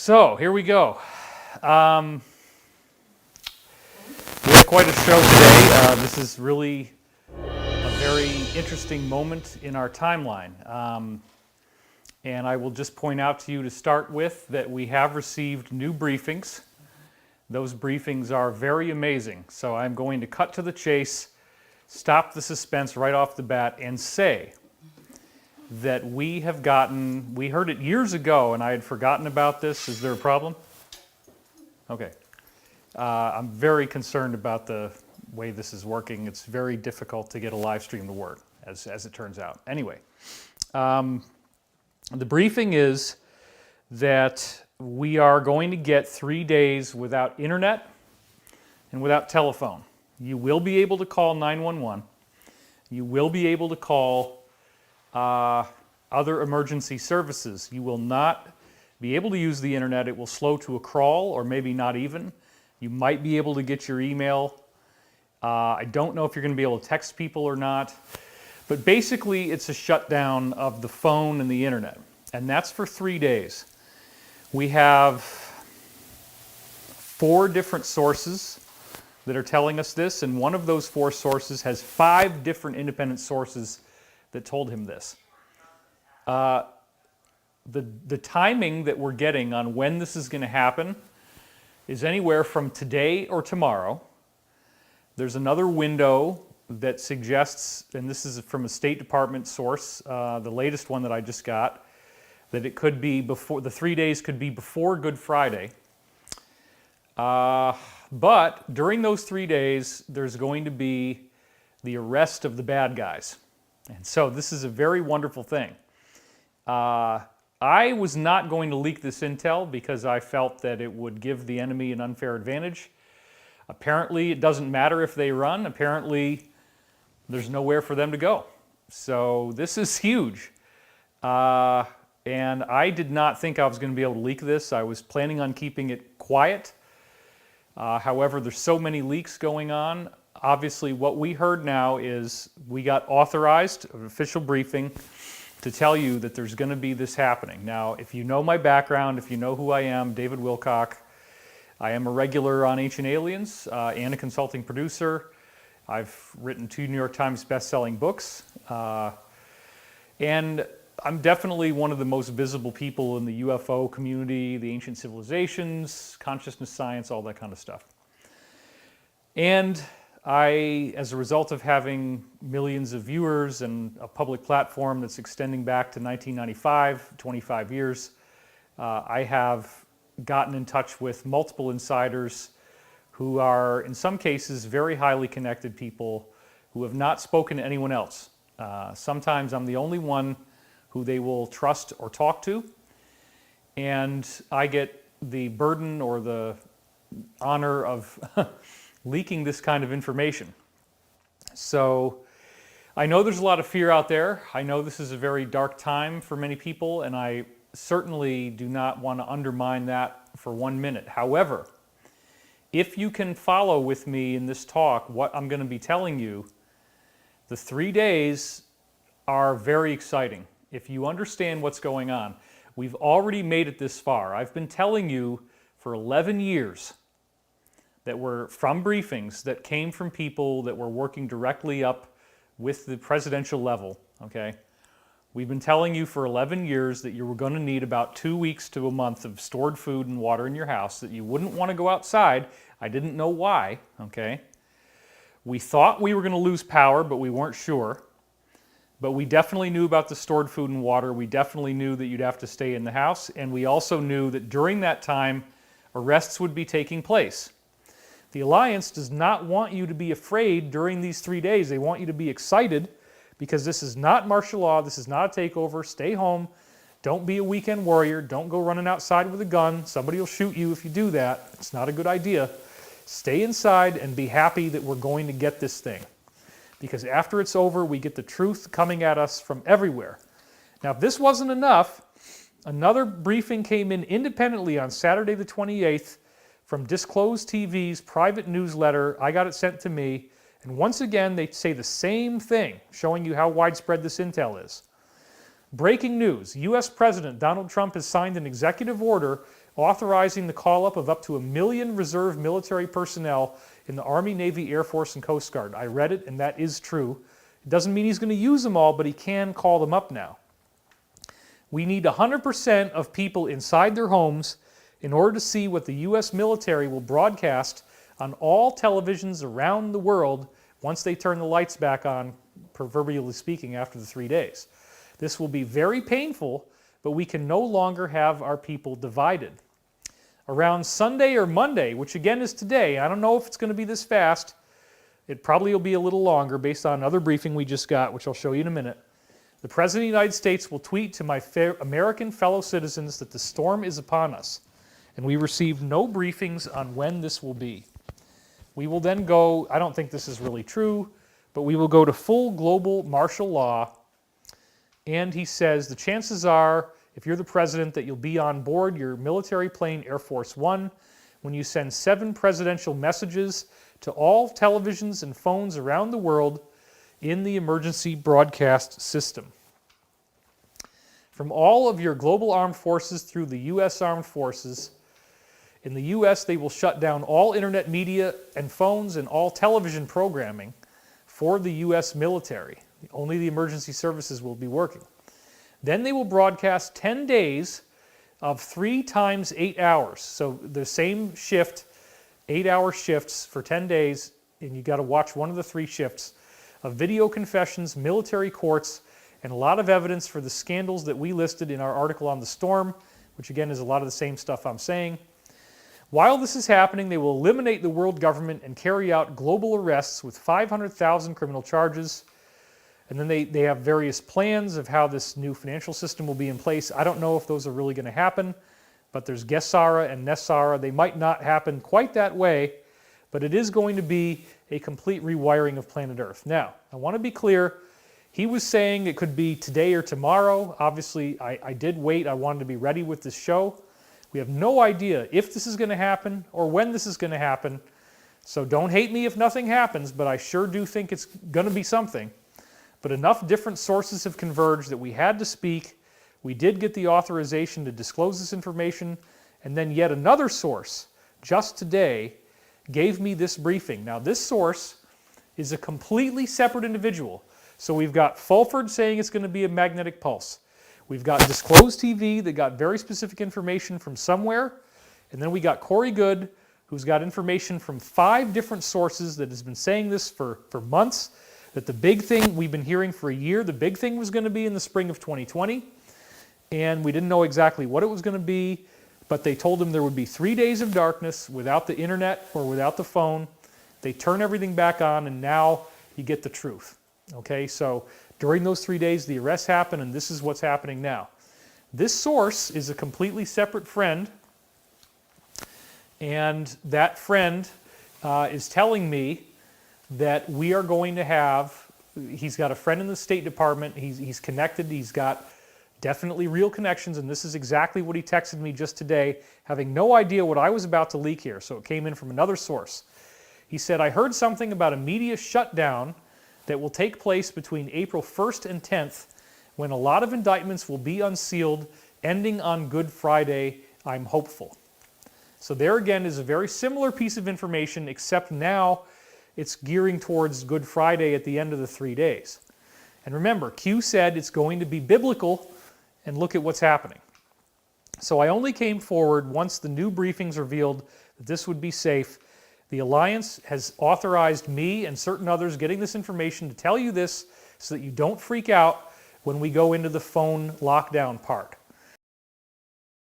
So here we go. We have quite a show today. This is really a very interesting moment in our timeline. And I will just point out to you to start with that we have received new briefings. Those briefings are very amazing. So I'm going to cut to the chase, stop the suspense right off the bat, and say that we heard it years ago and I had forgotten about this. Is there a problem? Okay. I'm very concerned about the way this is working. It's very difficult to get a live stream to work, as it turns out. Anyway, the briefing is that we are going to get 3 days without internet and without telephone. You will be able to call 911. You will be able to call other emergency services. You will not be able to use the internet. It will slow to a crawl, or maybe not even. You might be able to get your email. I don't know if you're going to be able to text people or not. But basically, it's a shutdown of the phone and the internet. And that's for 3 days. We have 4 different sources that are telling us this, and one of those 4 sources has 5 different independent sources that told him this. The timing that we're getting on when this is going to happen is anywhere from today or tomorrow. There's another window that suggests, and this is from a State Department source, the latest one that I just got, that it could be before, the 3 days could be before Good Friday. But during those 3 days, there's going to be the arrest of the bad guys. And so this is a very wonderful thing. I was not going to leak this intel because I felt that it would give the enemy an unfair advantage. Apparently, it doesn't matter if they run. Apparently, there's nowhere for them to go. So this is huge. And I did not think I was going to be able to leak this. I was planning on keeping it quiet. However, there's so many leaks going on. Obviously, what we heard now is we got authorized, an official briefing, to tell you that there's going to be this happening. Now, if you know my background, if you know who I am, David Wilcock, I am a regular on Ancient Aliens and a consulting producer. I've written 2 New York Times best-selling books. And I'm definitely one of the most visible people in the UFO community, the ancient civilizations, consciousness science, all that kind of stuff. And I, as a result of having millions of viewers and a public platform that's extending back to 1995, 25 years, I have gotten in touch with multiple insiders who are, in some cases, very highly connected people who have not spoken to anyone else. Sometimes I'm the only one who they will trust or talk to, and I get the burden or the honor of leaking this kind of information. So I know there's a lot of fear out there. I know this is a very dark time for many people, and I certainly do not want to undermine that for 1 minute. However, if you can follow with me in this talk what I'm going to be telling you, the 3 days are very exciting. If you understand what's going on, we've already made it this far. I've been telling you for 11 years that were from briefings that came from people that were working directly up with the presidential level, okay? We've been telling you for 11 years that you were going to need about 2 weeks to a month of stored food and water in your house, that you wouldn't want to go outside. I didn't know why, okay? We thought we were going to lose power, but we weren't sure. But we definitely knew about the stored food and water. We definitely knew that you'd have to stay in the house. And we also knew that during that time, arrests would be taking place. The Alliance does not want you to be afraid during these 3 days. They want you to be excited because this is not martial law. This is not a takeover. Stay home. Don't be a weekend warrior. Don't go running outside with a gun. Somebody will shoot you if you do that. It's not a good idea. Stay inside and be happy that we're going to get this thing. Because after it's over, we get the truth coming at us from everywhere. Now, if this wasn't enough, another briefing came in independently on Saturday the 28th from Disclosed TV's private newsletter. I got it sent to me. And once again, they say the same thing, showing you how widespread this intel is. Breaking news, U.S. President Donald Trump has signed an executive order authorizing the call-up of up to 1 million reserve military personnel in the Army, Navy, Air Force, and Coast Guard. I read it, and that is true. It doesn't mean he's going to use them all, but he can call them up now. We need 100% of people inside their homes in order to see what the U.S. military will broadcast on all televisions around the world once they turn the lights back on, proverbially speaking, after the 3 days. This will be very painful, but we can no longer have our people divided. Around Sunday or Monday, which again is today, I don't know if it's going to be this fast. It probably will be a little longer based on another briefing we just got, which I'll show you in a minute. The President of the United States will tweet to my American fellow citizens that the storm is upon us, and we received no briefings on when this will be. We will then go, I don't think this is really true, but we will go to full global martial law, and he says the chances are, if you're the president, that you'll be on board your military plane Air Force One when you send 7 presidential messages to all televisions and phones around the world in the emergency broadcast system. From all of your global armed forces through the U.S. Armed Forces, in the U.S. they will shut down all internet media and phones and all television programming for the U.S. military. Only the emergency services will be working. Then they will broadcast 10 days of 3 times 8 hours. So the same shift, 8-hour shifts for 10 days, and you got to watch one of the 3 shifts of video confessions, military courts, and a lot of evidence for the scandals that we listed in our article on the storm, which again is a lot of the same stuff I'm saying. While this is happening, they will eliminate the world government and carry out global arrests with 500,000 criminal charges. And then they have various plans of how this new financial system will be in place. I don't know if those are really going to happen, but there's Gesara and Nessara. They might not happen quite that way, but it is going to be a complete rewiring of planet Earth. Now, I want to be clear. He was saying it could be today or tomorrow. Obviously, I did wait. I wanted to be ready with this show. We have no idea if this is going to happen or when this is going to happen. So don't hate me if nothing happens, but I sure do think it's going to be something. But enough different sources have converged that we had to speak. We did get the authorization to disclose this information, and then yet another source, just today, gave me this briefing. Now this source is a completely separate individual. So we've got Fulford saying it's going to be a magnetic pulse. We've got Disclosed TV that got very specific information from somewhere. And then we got Corey Good, who's got information from 5 different sources that has been saying this for months, that the big thing we've been hearing for a year, the big thing was going to be in the spring of 2020. And we didn't know exactly what it was going to be, but they told him there would be 3 days of darkness without the internet or without the phone. They turn everything back on, and now you get the truth. Okay, so during those 3 days, the arrests happen, and this is what's happening now. This source is a completely separate friend, and that friend is telling me that we are going to have, he's got a friend in the State Department, he's connected, he's got definitely real connections, and this is exactly what he texted me just today, having no idea what I was about to leak here, so it came in from another source. He said, I heard something about a media shutdown that will take place between April 1st and 10th, when a lot of indictments will be unsealed, ending on Good Friday. I'm hopeful. So there again is a very similar piece of information, except now it's gearing towards Good Friday at the end of the 3 days. And remember, Q said it's going to be biblical, and look at what's happening. So I only came forward once the new briefings revealed that this would be safe. The Alliance has authorized me and certain others getting this information to tell you this so that you don't freak out when we go into the phone lockdown part.